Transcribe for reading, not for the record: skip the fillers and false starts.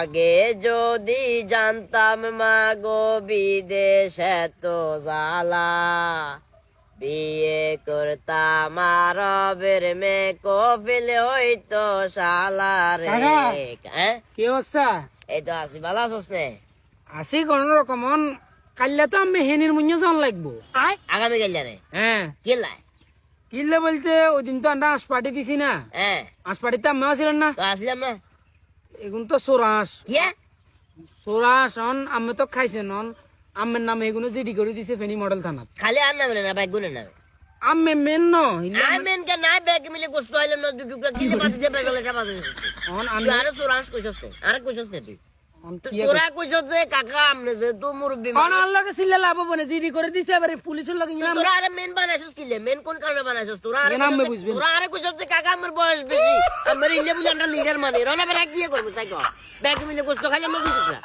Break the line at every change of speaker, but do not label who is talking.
আগে যদি জানতাম মাগো বিদেশ এত জ্বালা বিয়ে করতাম আরবের মেয়ে কফিল হইতো শালা রে। হ্যাঁ
কি অবস্থা?
এই তো আছি, ভালো আছিস নে?
আছি কোন রকম। কাল্লা তো আমি হেনির মুঞ্জে যাওয়ান লাগবো।
আগামী গেল জানে
হ্যাঁ
কিল্লাই
কিনলে বলতে ওই দিন তো আমরা আঁশ পাটি দিছি না,
হ্যাঁ
আঁশ পাটিতে আমিও ছিলেন না।
তো আসলাম না
এখন তো সোরাস
কি
সোরাস আমি তো খাইছেন আমের নামে এগুলো জিডি করে দিছে ফেনী মডেল থানাত।
খালি আর নামে না বাইক গুনে নামে
আমি মেন ন
আমেন কে না ব্যাগ মিলে গোস্ত হইলাম না দু টুকরা কিনে পাতিছে বেজাল এটা পাতিছে
আমি
আরে তোরাস কইছস নে আরে কইছস নে তুই
কি
তোরা কইছস যে কাকা আমনে যে তো মুরব্বি
আল্লাহকে সিলে লাভ বনে জিডি করে দিছে এবারে পুলিশের লগে ইনাম
তোরা আরে মেন বানাইছস কিলে মেন কোন কারণে বানাইছস তোরা আরে
নাম মে বুঝবেন।
তোরা আরে কইছস যে কাকা আমার বয়স বেশি আমার ইলে বলে আমরা লিডার মানে রনা বেরা কি করব তাই কো ব্যাগ মিলে গোস্ত খাইলাম না দু টুকরা